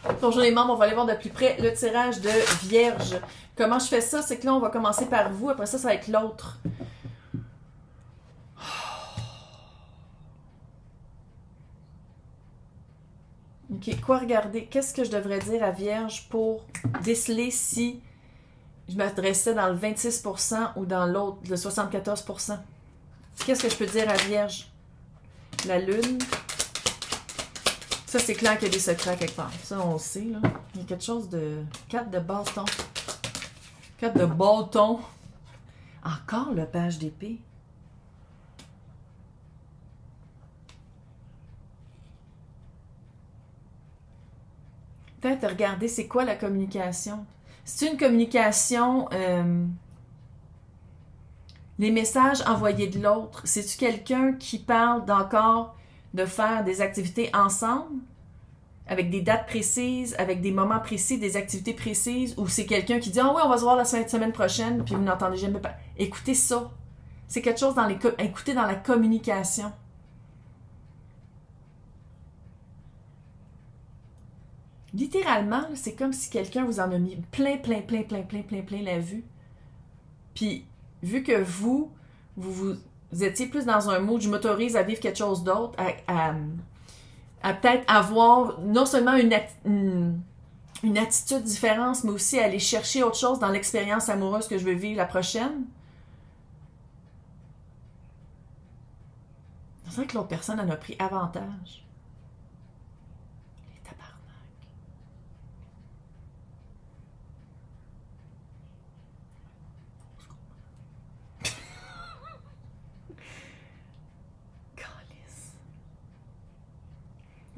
Bonjour les membres, on va aller voir de plus près le tirage de Vierge. Comment je fais ça? C'est que là, on va commencer par vous. Après ça, ça va être l'autre. OK, quoi regarder? Qu'est-ce que je devrais dire à Vierge pour déceler si je m'adressais dans le 26% ou dans l'autre, le 74%? Qu'est-ce que je peux dire à Vierge? La Lune. Ça, c'est clair qu'il y a des secrets quelque part. Ça, on le sait, là. Il y a quelque chose de... 4 de bâton. 4 de bâton. Encore le page d'épée. Peut-être regarder c'est quoi la communication. C'est une communication... les messages envoyés de l'autre. C'est-tu quelqu'un qui parle d'encore de faire des activités ensemble, avec des dates précises, avec des moments précis, des activités précises, ou c'est quelqu'un qui dit « Ah oui, on va se voir la semaine prochaine », puis vous n'entendez jamais pas. Écoutez ça. C'est quelque chose dans les... Écoutez dans la communication. Littéralement, c'est comme si quelqu'un vous en a mis plein la vue. Puis, vu que vous étiez plus dans un mood, je m'autorise à vivre quelque chose d'autre, à peut-être avoir non seulement une attitude différente, mais aussi aller chercher autre chose dans l'expérience amoureuse que je veux vivre la prochaine. C'est vrai que l'autre personne en a pris avantage. Les tabarnak.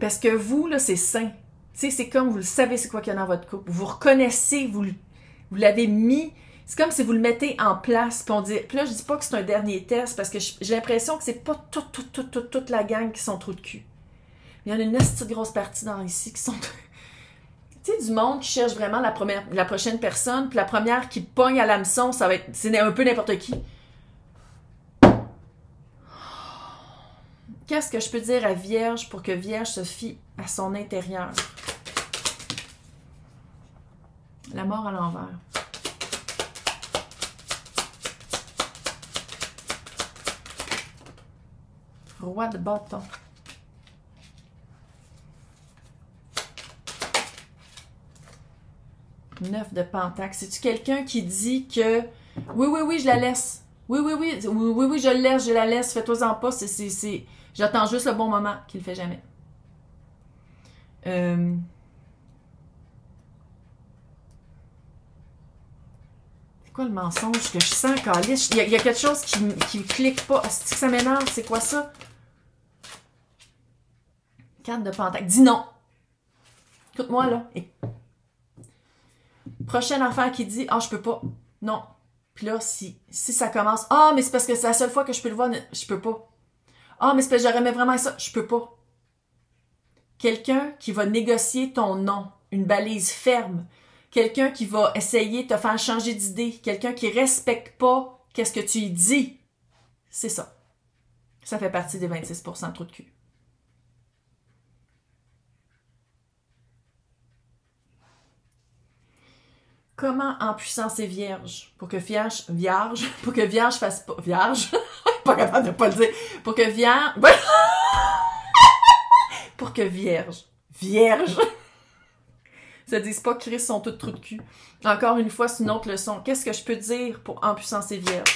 Parce que vous, là, c'est sain. Tu sais, c'est comme vous le savez c'est quoi qu'il y a dans votre couple. Vous reconnaissez, vous l'avez mis. C'est comme si vous le mettez en place. Puis là, je dis pas que c'est un dernier test parce que j'ai l'impression que c'est pas toute la gang qui sont trous de cul. Il y en a une petite grosse partie dans ici qui sont... Tu sais, du monde qui cherche vraiment la prochaine personne, puis la première qui pogne à l'hameçon, ça va être... C'est un peu n'importe qui. Qu'est-ce que je peux dire à Vierge pour que Vierge se fie à son intérieur? La mort à l'envers. Roi de bâton. 9 de pentacle. C'est-tu quelqu'un qui dit que oui, je la laisse. Oui, je la laisse. Fais-toi-en pas. J'attends juste le bon moment qu'il le fait jamais. C'est quoi le mensonge que je sens, Calice? Il y a quelque chose qui ne clique pas. Est-ce que ça m'énerve? C'est quoi ça? 4 de pentacle. Dis non. Écoute-moi, là. Prochaine affaire qui dit « Ah, je peux pas. » Non. Puis là, si ça commence « Ah, mais c'est parce que c'est la seule fois que je peux le voir. » Je peux pas. « Ah, mais c'est parce que j'aurais aimé vraiment ça. » Je peux pas. Quelqu'un qui va négocier ton non. Une balise ferme. Quelqu'un qui va essayer de te faire changer d'idée. Quelqu'un qui respecte pas qu'est-ce que tu y dis. C'est ça. Ça fait partie des 26% de trou de cul. Comment en puissance est vierge? Pour que vierge fasse pas... Vierge? Pas capable de pas le dire. Pour que vierge... pour que vierge ça dise pas que Chris sont toutes trous de cul. Encore une fois, c'est une autre leçon. Qu'est-ce que je peux dire pour en puissance et vierge?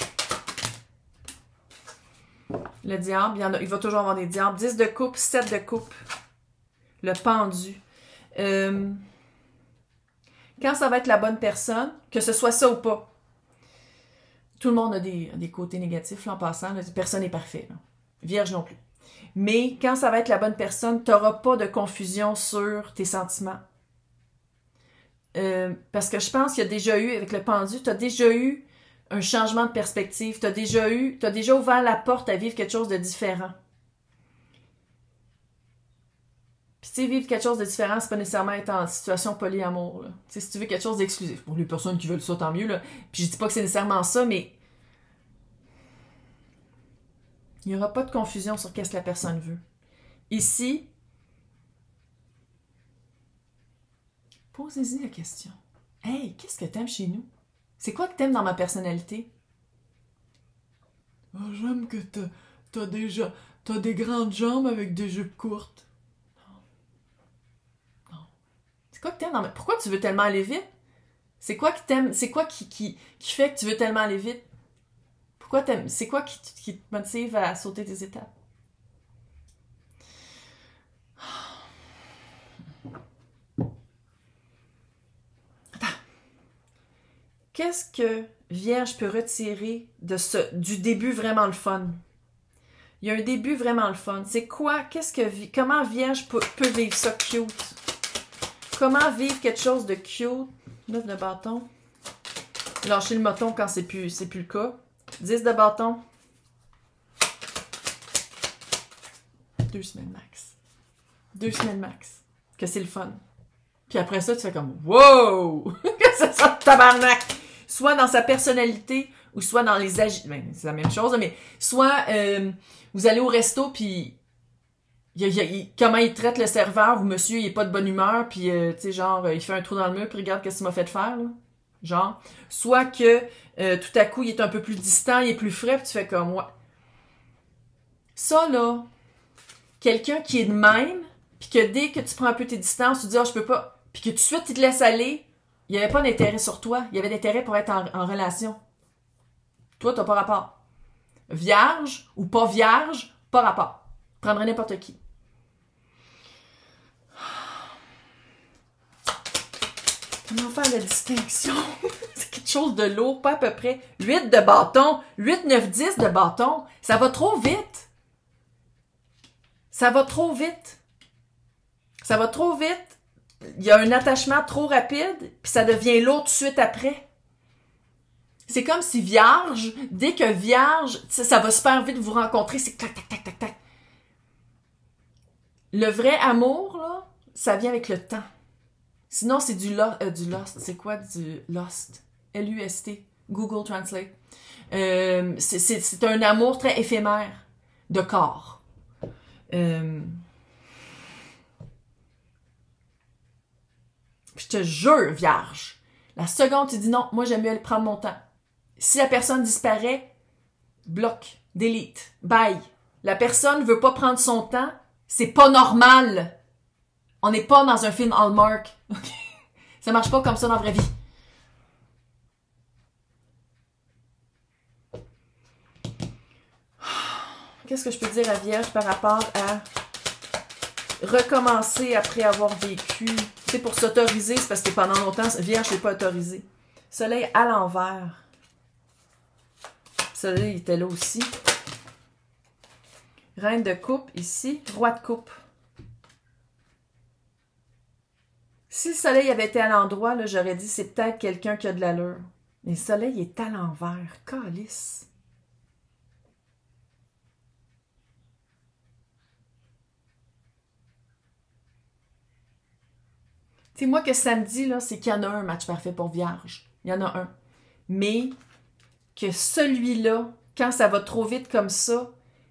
Le diable, il va toujours avoir des diables. 10 de coupe, 7 de coupe. Le pendu. Quand ça va être la bonne personne, que ce soit ça ou pas. Tout le monde a des côtés négatifs, là, en passant. Là, personne n'est parfait. Là. Vierge non plus. Mais quand ça va être la bonne personne, tu n'auras pas de confusion sur tes sentiments. Parce que je pense qu'il y a déjà eu, avec le pendu, tu as déjà eu un changement de perspective. Tu as déjà ouvert la porte à vivre quelque chose de différent. Puis tu sais, vivre quelque chose de différent, c'est pas nécessairement être en situation polyamour. Là. Tu sais, si tu veux quelque chose d'exclusif. Pour les personnes qui veulent ça, tant mieux. Là. Puis je dis pas que c'est nécessairement ça, mais il n'y aura pas de confusion sur qu'est-ce que la personne veut. Ici, Posez-y la question. Hey, qu'est-ce que t'aimes chez nous? C'est quoi que t'aimes dans ma personnalité? Ah, j'aime que t'as des grandes jambes avec des jupes courtes. Non. C'est quoi que t'aimes dans ma... Pourquoi tu veux tellement aller vite? C'est quoi que t'aimes? C'est quoi qui fait que tu veux tellement aller vite? Pourquoi t'aimes? C'est quoi qui te motive à sauter tes étapes? Attends. Qu'est-ce que Vierge peut retirer du début vraiment le fun? Il y a un début vraiment le fun. C'est quoi? Comment Vierge peut vivre ça cute? Comment vivre quelque chose de cute? 9 de bâton. Lâcher le moton quand c'est plus le cas. 10 de bâton. 2 semaines max. 2 semaines max. Que c'est le fun. Puis après ça, tu fais comme wow! Que c'est ça, tabarnak! Soit dans sa personnalité ou soit dans les agissements. C'est la même chose, mais soit vous allez au resto puis comment il traite le serveur ou monsieur il est pas de bonne humeur puis tu sais genre il fait un trou dans le mur puis regarde qu'est-ce qu'il m'a fait faire là. Genre soit que tout à coup il est un peu plus distant, il est plus frais puis tu fais comme ouais. Ça là, quelqu'un qui est de même puis que dès que tu prends un peu tes distances, tu dis je peux pas puis que tout de suite il te laisse aller, il y avait pas d'intérêt sur toi, il y avait d'intérêt pour être en relation. Toi t'as pas rapport. Vierge ou pas vierge, pas rapport. Prendrais n'importe qui. Comment faire la distinction? C'est quelque chose de lourd, pas à peu près. 8 de bâton, 8, 9, 10 de bâton. Ça va trop vite. Ça va trop vite. Ça va trop vite. Il y a un attachement trop rapide, puis ça devient lourd tout de suite après. C'est comme si Vierge, dès que Vierge, ça va super vite vous rencontrer, c'est tac, tac, tac, tac, tac. Le vrai amour, là, ça vient avec le temps. Sinon, c'est du lost. C'est quoi du lost? L-U-S-T. Google Translate. C'est un amour très éphémère de corps. Je te jure, Vierge, la seconde tu dis non, moi j'aime mieux aller prendre mon temps. Si la personne disparaît, bloc, delete, bye. La personne veut pas prendre son temps, c'est pas normal. On n'est pas dans un film Hallmark. Ça marche pas comme ça dans la vraie vie. Qu'est-ce que je peux dire à Vierge par rapport à recommencer après avoir vécu? C'est pour s'autoriser, c'est parce que pendant longtemps, Vierge n'est pas autorisé. Soleil à l'envers. Soleil était là aussi. Reine de coupe ici, roi de coupe. Si le soleil avait été à l'endroit, là, j'aurais dit c'est peut-être quelqu'un qui a de l'allure. Mais le soleil est à l'envers. Calice. Tu sais, moi que samedi, là, c'est qu'il y en a un match parfait pour Vierge. Il y en a un. Mais que celui-là, quand ça va trop vite comme ça,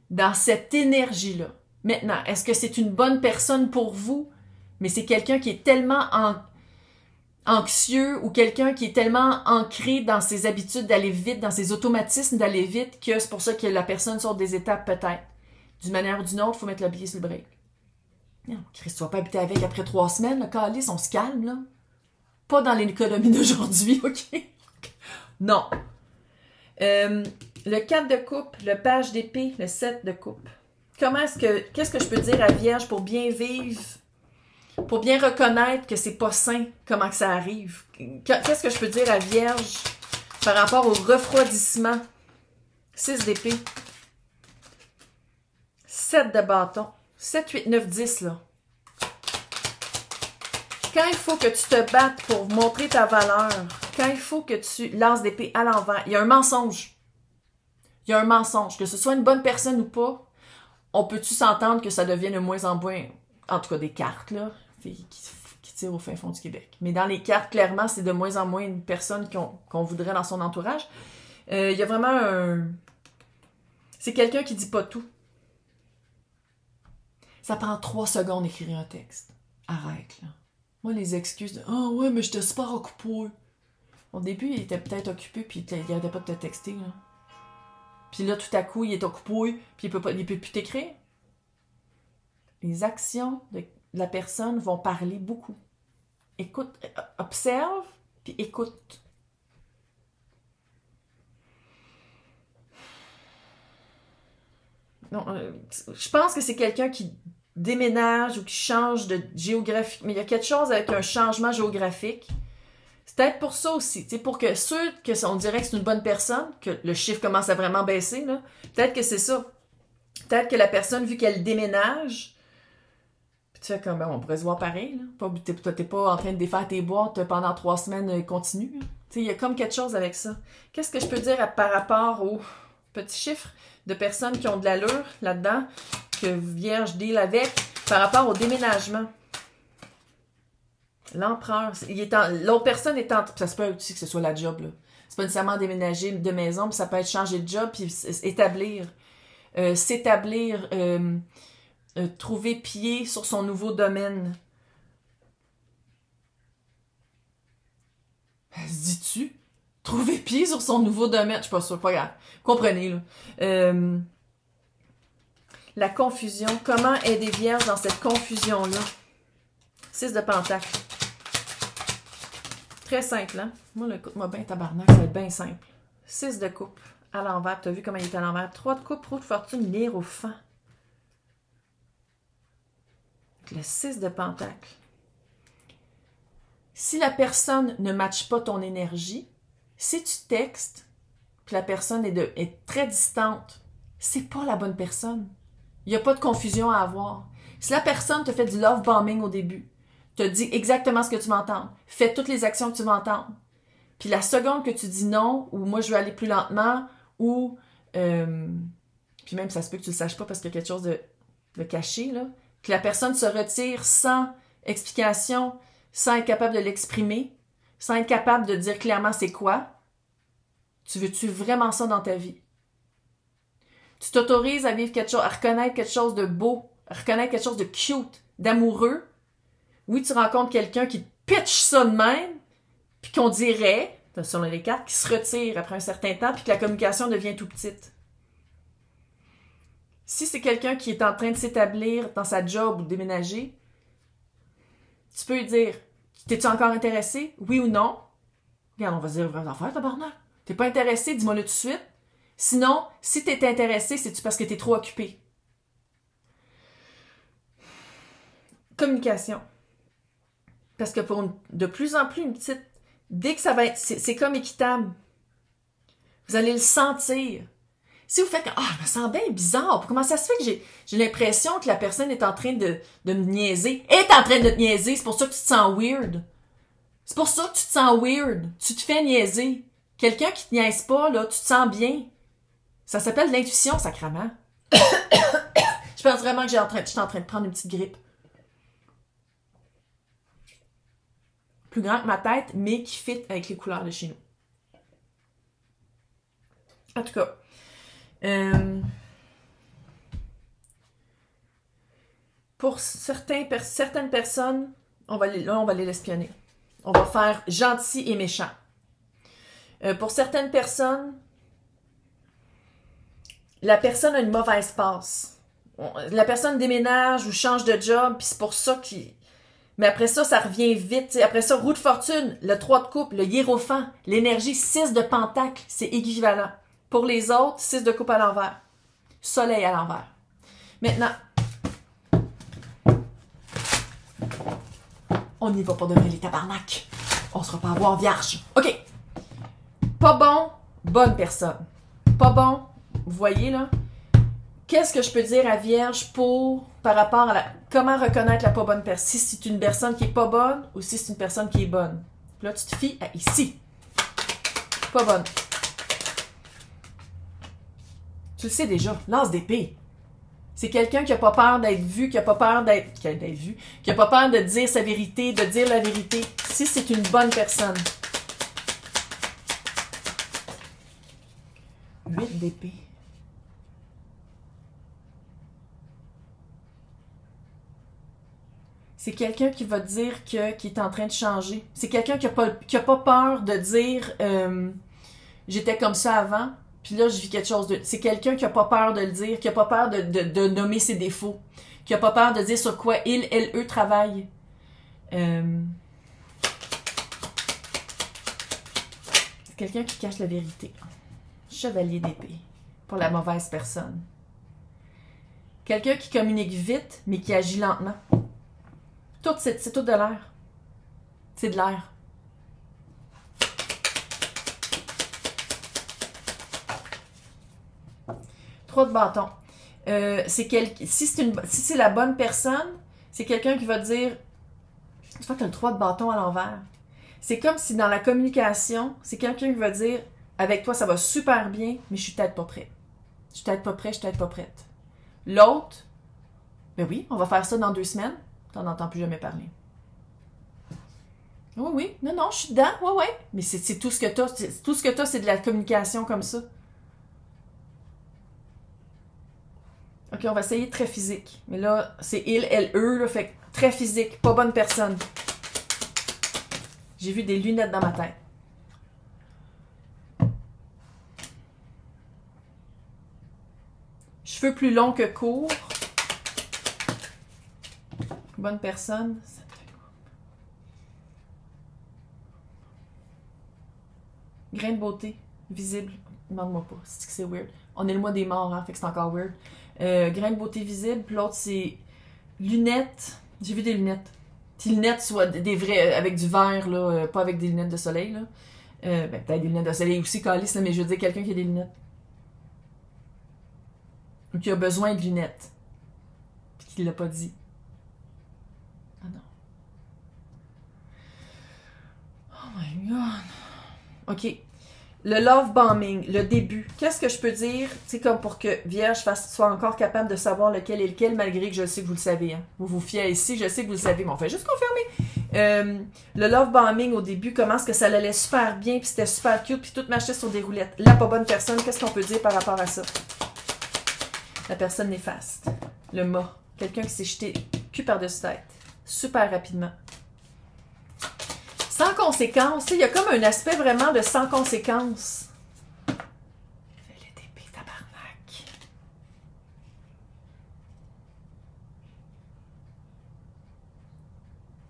dans cette énergie-là. Maintenant, est-ce que c'est une bonne personne pour vous? Mais c'est quelqu'un qui est tellement anxieux ou quelqu'un qui est tellement ancré dans ses habitudes d'aller vite, dans ses automatismes d'aller vite, que c'est pour ça que la personne sort des étapes peut-être. D'une manière ou d'une autre, il faut mettre le pied sur le break. Non, Chris, tu vas pas habiter avec après 3 semaines, le calice, on se calme, là. Pas dans l'économie d'aujourd'hui, OK? Non. Le 4 de coupe, le page d'épée, le 7 de coupe. Qu'est-ce que je peux dire à Vierge pour bien vivre, pour bien reconnaître que c'est pas sain, comment que ça arrive? Qu'est-ce que je peux dire à Vierge par rapport au refroidissement? 6 d'épée. 7 de bâton. 7, 8, 9, 10, là. Quand il faut que tu te battes pour montrer ta valeur, quand il faut que tu lances d'épée à l'envers, il y a un mensonge. Il y a un mensonge. Que ce soit une bonne personne ou pas, on peut-tu s'entendre que ça devienne de moins en moins, en tout cas des cartes, là, qui tirent au fin fond du Québec. Mais dans les cartes, clairement, c'est de moins en moins une personne qu'on voudrait dans son entourage. Il y a vraiment un... C'est quelqu'un qui dit pas tout. Ça prend 3 secondes d'écrire un texte. Arrête, là. Moi, les excuses de « Ah ouais, mais j'étais super occupé. » Au début, il était peut-être occupé, puis il arrêtait pas de te texter, là. Puis là, tout à coup, il est occupé, puis il peut plus t'écrire. Les actions de la personne vont parler beaucoup. Écoute, observe, puis écoute. Non, je pense que c'est quelqu'un qui déménage ou qui change de géographie. Mais il y a quelque chose avec un changement géographique. C'est peut-être pour ça aussi. Tu sais, pour que ceux que on dirait que c'est une bonne personne, que le chiffre commence à vraiment baisser, là, peut-être que c'est ça. Peut-être que la personne, vu qu'elle déménage, puis tu fais comme, ben, on pourrait se voir pareil, là. T'es pas en train de défaire tes boîtes pendant 3 semaines continues. Tu sais, il y a comme quelque chose avec ça. Qu'est-ce que je peux dire par rapport aux petits chiffres de personnes qui ont de l'allure là-dedans, que Vierge deal avec, par rapport au déménagement? L'empereur, l'autre personne est en... Ça se peut aussi que ce soit la job, là. C'est pas nécessairement déménager de maison, puis ça peut être changer de job, puis s'établir, trouver pied sur son nouveau domaine. Se dis-tu? Trouver pied sur son nouveau domaine? Je suis pas sûre, pas grave. Comprenez, là. La confusion. Comment aider Vierge dans cette confusion-là? 6 de Pentacle. Très simple, hein? Moi, écoute-moi bien, tabarnak, ça va être bien simple. 6 de coupe à l'envers. Tu as vu comment il est à l'envers? 3 de coupe, roue de fortune, l'hiérophant. Le 6 de Pentacle. Si la personne ne matche pas ton énergie, si tu textes, puis la personne est très distante, c'est pas la bonne personne. Il n'y a pas de confusion à avoir. Si la personne te fait du love bombing au début, te dit exactement ce que tu m'entends, fais toutes les actions que tu vas entendre, puis la seconde que tu dis non, ou moi je veux aller plus lentement, ou puis même ça se peut que tu le saches pas parce qu'il y a quelque chose de caché, là, que la personne se retire sans explication, sans être capable de l'exprimer, sans être capable de dire clairement c'est quoi. Tu veux-tu vraiment ça dans ta vie? Tu t'autorises à vivre quelque chose, à reconnaître quelque chose de beau, à reconnaître quelque chose de cute, d'amoureux. Oui, tu rencontres quelqu'un qui te pitch ça de même, puis qu'on dirait, selon les cartes, qui se retire après un certain temps, puis que la communication devient tout petite. Si c'est quelqu'un qui est en train de s'établir dans sa job ou de déménager, tu peux lui dire, t'es-tu encore intéressé? Oui ou non? Regarde, on va se dire vraies affaires, tabarnak. T'es pas intéressé? Dis-moi-le tout de suite. Sinon, si t'es intéressé, c'est-tu parce que t'es trop occupé? Communication. Parce que pour de plus en plus, une petite... Dès que ça va être... C'est comme équitable. Vous allez le sentir. Si vous faites... Ah, je me sens bien bizarre. Comment ça se fait que j'ai l'impression que la personne est en train de me niaiser? Elle est en train de te niaiser. C'est pour ça que tu te sens weird. C'est pour ça que tu te sens weird. Tu te fais niaiser. Quelqu'un qui te niaise pas, là, tu te sens bien. Ça s'appelle l'intuition, sacrément. Je pense vraiment que je suis en train de prendre une petite grippe. Plus grand que ma tête, mais qui fit avec les couleurs de chez nous. En tout cas, pour certaines personnes, on va aller l'espionner. On va faire gentil et méchant. Pour certaines personnes, la personne a une mauvaise passe. La personne déménage ou change de job, puis c'est pour ça qu'il... Mais après ça, ça revient vite. T'sais. Après ça, roue de fortune, le 3 de coupe, le hiérophant, l'énergie 6 de pentacle, c'est équivalent. Pour les autres, 6 de coupe à l'envers. Soleil à l'envers. Maintenant, on n'y va pas de les tabarnak. On sera pas à voir vierge. OK. Pas bon, bonne personne. Pas bon, vous voyez là? Qu'est-ce que je peux dire à Vierge par rapport à comment reconnaître la pas bonne personne? Si c'est une personne qui est pas bonne ou si c'est une personne qui est bonne. Là, tu te fies à ici. Pas bonne. Tu le sais déjà, l'as d'épée. C'est quelqu'un qui a pas peur d'être vu, qui a pas peur qui a pas peur de dire sa vérité, de dire la vérité. Si c'est une bonne personne. 8 d'épée. C'est quelqu'un qui va te dire qu'il est en train de changer. C'est quelqu'un qui a pas peur de dire j'étais comme ça avant, puis là je vis quelque chose de... C'est quelqu'un qui a pas peur de le dire, qui a pas peur de nommer ses défauts, qui a pas peur de dire sur quoi il, elle, eux travaillent. C'est quelqu'un qui cache la vérité. Chevalier d'épée. Pour la mauvaise personne. Quelqu'un qui communique vite, mais qui agit lentement. C'est tout de l'air. C'est de l'air. Trois de bâton. Si c'est la bonne personne, c'est quelqu'un qui va dire... Tu vois, tu as le 3 de bâton à l'envers. C'est comme si dans la communication, c'est quelqu'un qui va dire avec toi, ça va super bien, mais je suis peut-être pas prêt. Je suis peut-être pas prêt, je suis peut-être pas prête. L'autre, ben oui, on va faire ça dans 2 semaines. T'en entends plus jamais parler. Oui, oui, non, je suis dedans, ouais. Mais c'est tout ce que t'as. Tout ce que t'as, c'est de la communication comme ça. Ok, on va essayer très physique. Mais là, c'est il, elle, eux, là, fait très physique, pas bonne personne. J'ai vu des lunettes dans ma tête. Cheveux plus longs que courts. Bonne personne. Grain de beauté. Visible. Demande-moi pas. C'est weird. On est le mois des morts, hein, fait que c'est encore weird. Grain de beauté visible. Puis l'autre, c'est lunettes. J'ai vu des lunettes. Des lunettes, soit des vrais, avec du verre, là, pas avec des lunettes de soleil, là. Peut-être des lunettes de soleil aussi, calice, mais je veux dire quelqu'un qui a des lunettes. Ou qui a besoin de lunettes. Puis qui l'a pas dit. Ah non. Oh my god. OK. Le love bombing, le début. Qu'est-ce que je peux dire, c'est comme pour que Vierge soit encore capable de savoir lequel est lequel, malgré que je sais que vous le savez. Hein. Vous vous fiez ici, je sais que vous le savez, mais on fait juste confirmer. Le love bombing au début, comment est-ce que ça allait super bien, puis c'était super cute, puis tout marchait sur des roulettes. La pas bonne personne, qu'est-ce qu'on peut dire par rapport à ça? La personne néfaste. Le mât. Quelqu'un qui s'est jeté cul par-dessus tête. Super rapidement. Sans conséquence. Il y a comme un aspect vraiment de sans conséquence. Filet d'épée, tabarnak.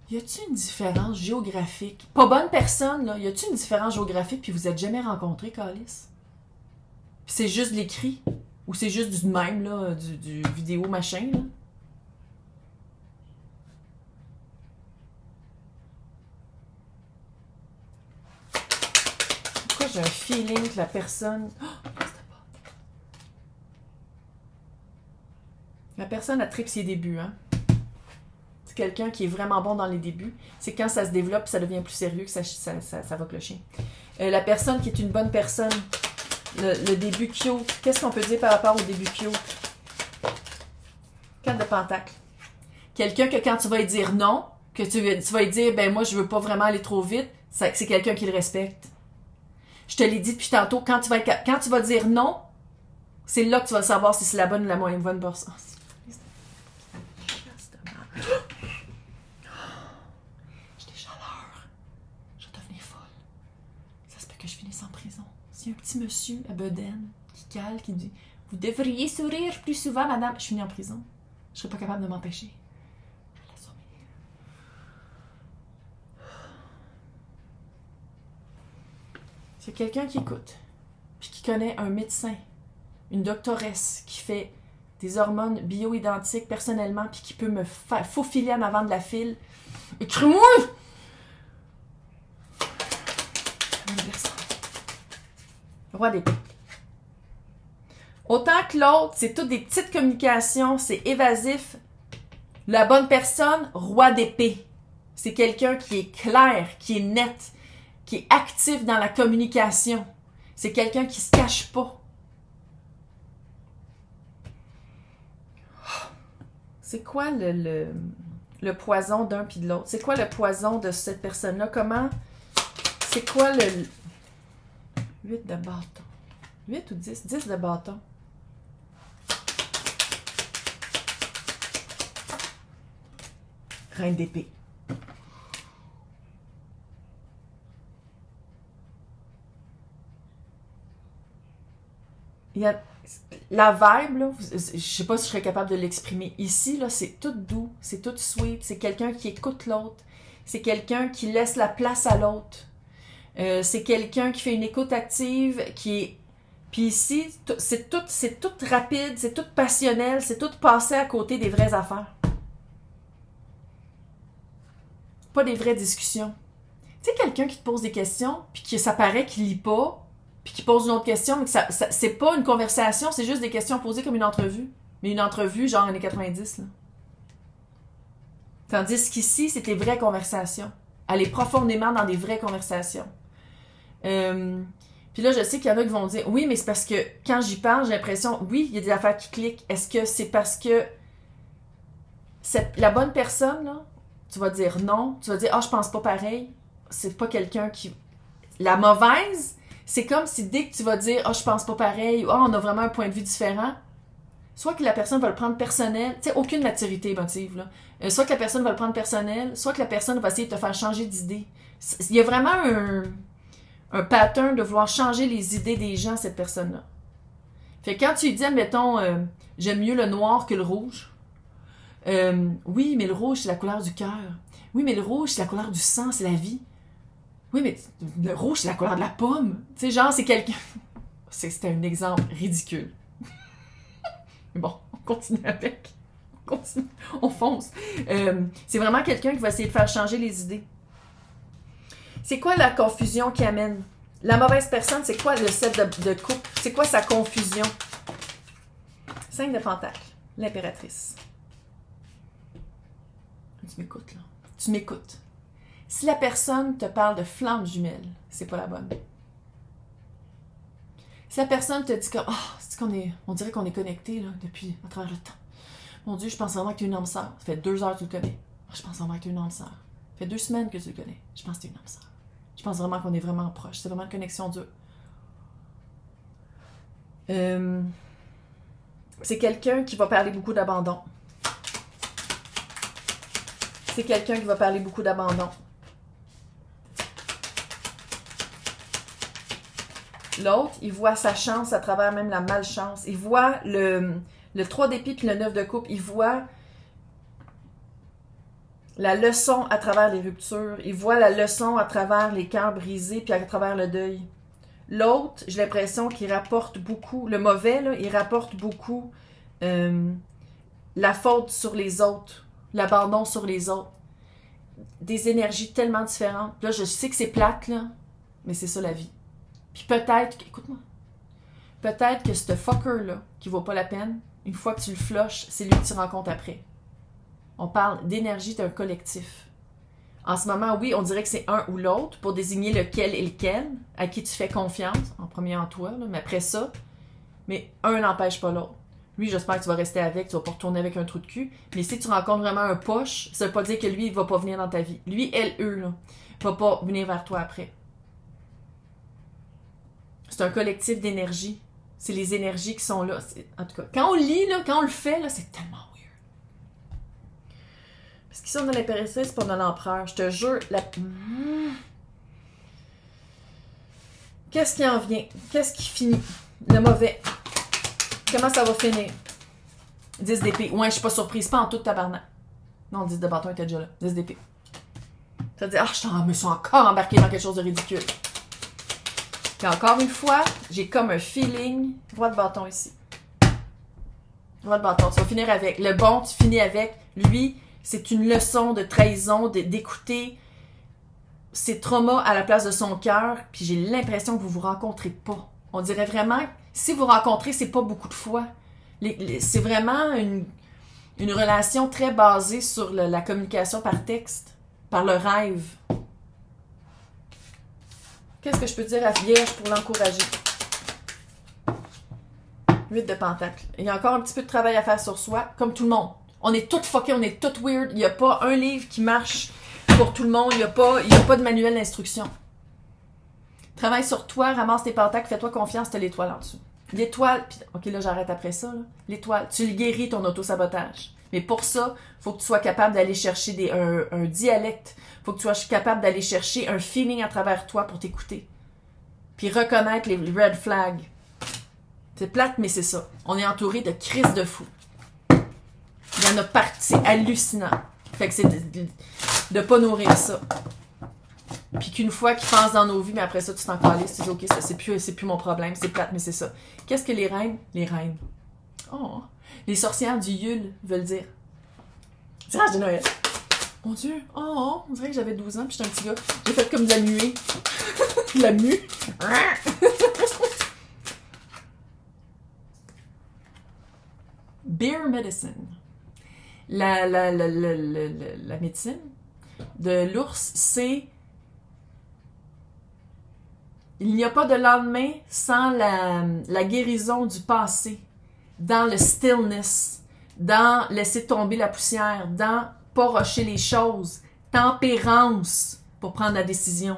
Y a-t-il une différence géographique? Pas bonne personne, là. Y a-t-il une différence géographique puis vous êtes jamais rencontrés, calice? Puis c'est juste de l'écrit? Ou c'est juste du même, là, du vidéo machin, là? Pourquoi j'ai un feeling que la personne... Oh, la personne a trippé ses débuts, hein? C'est quelqu'un qui est vraiment bon dans les débuts. C'est quand ça se développe, ça devient plus sérieux que ça va clocher. La personne qui est une bonne personne... Le début cute. Qu'est-ce qu'on peut dire par rapport au début cute? 4 de pentacle. Quelqu'un que quand tu vas lui dire non, que tu vas lui dire, ben moi je veux pas vraiment aller trop vite, c'est quelqu'un qui le respecte. Je te l'ai dit depuis tantôt, quand tu vas dire non, c'est là que tu vas savoir si c'est la bonne ou la moins bonne personne. J'ai des chaleurs. Je vais devenir folle. Ça se peut que je finisse en prison. Il y a un petit monsieur à Bedaine qui cale, qui dit « Vous devriez sourire plus souvent, madame. » Je finis en prison. Je serais pas capable de m'empêcher. Je vais l'assumer. C'est quelqu'un qui écoute, puis qui connaît un médecin, une doctoresse qui fait des hormones bio-identiques personnellement, puis qui peut me faufiler en avant de la file. Écris-moi! Roi d'épée. Autant que l'autre, c'est toutes des petites communications, c'est évasif. La bonne personne, roi d'épée. C'est quelqu'un qui est clair, qui est net, qui est actif dans la communication. C'est quelqu'un qui se cache pas. C'est quoi le poison d'un puis de l'autre? C'est quoi le poison de cette personne-là? Comment? C'est quoi le... 8 de bâton. 8 ou 10? 10 de bâton. Reine d'épée. Il y a la vibe, là, je sais pas si je serais capable de l'exprimer ici, là, c'est tout doux, c'est tout sweet, c'est quelqu'un qui écoute l'autre, c'est quelqu'un qui laisse la place à l'autre, c'est quelqu'un qui fait une écoute active, qui est... Puis ici, c'est tout rapide, c'est tout passionnel, c'est tout passé à côté des vraies affaires. Pas des vraies discussions. Tu sais, quelqu'un qui te pose des questions, puis que ça paraît qu'il lit pas, puis qui pose une autre question, mais que c'est pas une conversation, c'est juste des questions posées comme une entrevue. Mais une entrevue, genre années 90, là. Tandis qu'ici, c'est des vraies conversations. Aller profondément dans des vraies conversations. Puis là, je sais qu'il y en a qui vont dire, oui, mais c'est parce que quand j'y parle, j'ai l'impression, oui, il y a des affaires qui cliquent. Est-ce que c'est parce que la bonne personne, là, tu vas dire non, tu vas dire, ah, je pense pas pareil. C'est pas quelqu'un qui... La mauvaise, c'est comme si dès que tu vas dire, ah, je pense pas pareil, ou ah, on a vraiment un point de vue différent, soit que la personne va le prendre personnel, tu sais, aucune maturité émotive, là. Soit que la personne va le prendre personnel, soit que la personne va essayer de te faire changer d'idée. Il y a vraiment un pattern de vouloir changer les idées des gens, cette personne-là. Fait que quand tu lui dis, admettons, j'aime mieux le noir que le rouge. Oui, mais le rouge, c'est la couleur du cœur. Oui, mais le rouge, c'est la couleur du sang, c'est la vie. Oui, mais le rouge, c'est la couleur de la pomme. Tu sais, genre, c'est quelqu'un... C'était un exemple ridicule. Mais bon, on continue avec. On continue. On fonce. C'est vraiment quelqu'un qui va essayer de faire changer les idées. C'est quoi la confusion qui amène? La mauvaise personne, c'est quoi le set de couple? C'est quoi sa confusion? 5 de pentacles. L'impératrice. Tu m'écoutes, là. Tu m'écoutes. Si la personne te parle de flamme jumelle, c'est pas la bonne. Si la personne te dit que, on dirait qu'on est connecté là, depuis, à travers le temps. Mon Dieu, je pense vraiment que tu es une âme sœur. Ça fait 2 heures que tu le connais. Je pense vraiment que tu es une âme sœur. Ça fait 2 semaines que tu le connais. Je pense que tu es une âme sœur. Je pense vraiment qu'on est vraiment proches. C'est vraiment une connexion dure. C'est quelqu'un qui va parler beaucoup d'abandon. C'est quelqu'un qui va parler beaucoup d'abandon. L'autre, il voit sa chance à travers même la malchance. Il voit le 3 d'épée puis le 9 de coupe. Il voit la leçon à travers les ruptures. Il voit la leçon à travers les cœurs brisés puis à travers le deuil. L'autre, j'ai l'impression qu'il rapporte beaucoup. Le mauvais, là, il rapporte beaucoup la faute sur les autres. L'abandon sur les autres. Des énergies tellement différentes. Là, je sais que c'est plate, là, mais c'est ça la vie. Puis peut-être, écoute-moi, peut-être que ce fucker-là, qui vaut pas la peine, une fois que tu le flushes, c'est lui que tu rencontres après. On parle d'énergie d'un collectif. En ce moment, oui, on dirait que c'est un ou l'autre pour désigner lequel et lequel, à qui tu fais confiance, en premier en toi, là, mais après ça, mais un n'empêche pas l'autre. Lui, j'espère que tu vas rester avec, tu vas pas retourner avec un trou de cul, mais si tu rencontres vraiment un poche, ça veut pas dire que lui, il va pas venir dans ta vie. Lui, elle, eux, là, va pas venir vers toi après. C'est un collectif d'énergie. C'est les énergies qui sont là. En tout cas, quand on lit, là, quand on le fait, là, c'est tellement weird. Parce qu'ici, on a l'impératrice et on a l'empereur. Je te jure, qu'est-ce qui en vient? Qu'est-ce qui finit? Le mauvais. Comment ça va finir? 10 d'épée. Ouais, je suis pas surprise. Pas en tout tabarnak. Non, 10 de bâton était déjà là. 10 d'épée. Ça veut dire, je me suis encore embarqué dans quelque chose de ridicule. Puis encore une fois, j'ai comme un feeling. Roi de bâton ici. Roi de bâton, tu vas finir avec. Le bon, tu finis avec. Lui, c'est une leçon de trahison, d'écouter ses traumas à la place de son cœur. Puis j'ai l'impression que vous vous rencontrez pas. On dirait vraiment, si vous rencontrez, c'est pas beaucoup de fois. C'est vraiment une relation très basée sur la communication par texte, par le rêve. Qu'est-ce que je peux dire à Vierge pour l'encourager? 8 de pentacles. Il y a encore un petit peu de travail à faire sur soi, comme tout le monde. On est toutes fuckés, on est toutes weird. Il n'y a pas un livre qui marche pour tout le monde. Il n'y a pas de manuel d'instruction. Travaille sur toi, ramasse tes pentacles, fais-toi confiance, t'as l'étoile en dessous. L'étoile, puis ok là j'arrête après ça, l'étoile, tu le guéris ton auto-sabotage. Mais pour ça, il faut que tu sois capable d'aller chercher un dialecte. Il faut que tu sois capable d'aller chercher un feeling à travers toi pour t'écouter. Puis reconnaître les red flags. C'est plate, mais c'est ça. On est entouré de crises de fous. Il y en a partout. C'est hallucinant. Fait que c'est de pas nourrir ça. Puis qu'une fois qu'ils passent dans nos vies, mais après ça, tu t'en calisses, tu dis, OK, ça, c'est plus mon problème, c'est plate, mais c'est ça. Qu'est-ce que les reines? Les reines. Oh! Les sorcières du Yule veulent dire. Tirage de Noël. Mon Dieu! Oh! On dirait que j'avais 12 ans, puis j'étais un petit gars. J'ai fait comme de la muée. La mue. Beer medicine. La médecine de l'ours, c'est il n'y a pas de lendemain sans la guérison du passé, dans le stillness, dans laisser tomber la poussière, dans pas rusher les choses, tempérance pour prendre la décision.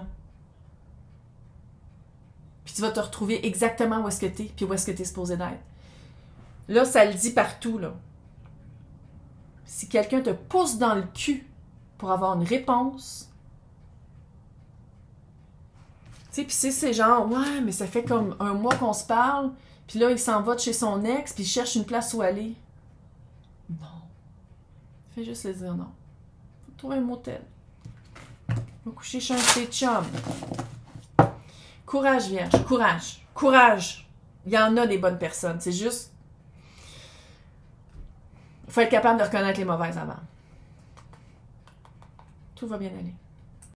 Puis tu vas te retrouver exactement où est-ce que t'es, puis où est-ce que t'es supposé d'être. Là, ça le dit partout, là. Si quelqu'un te pousse dans le cul pour avoir une réponse, tu sais, puis c'est genre, ouais, mais ça fait comme un mois qu'on se parle, puis là, il s'en va de chez son ex, puis il cherche une place où aller. Non. Fais juste le dire non. Faut trouver un motel. Va coucher chez un de tes chums. Courage, vierge. Courage. Courage. Il y en a des bonnes personnes. C'est juste... Il faut être capable de reconnaître les mauvaises avant. Tout va bien aller.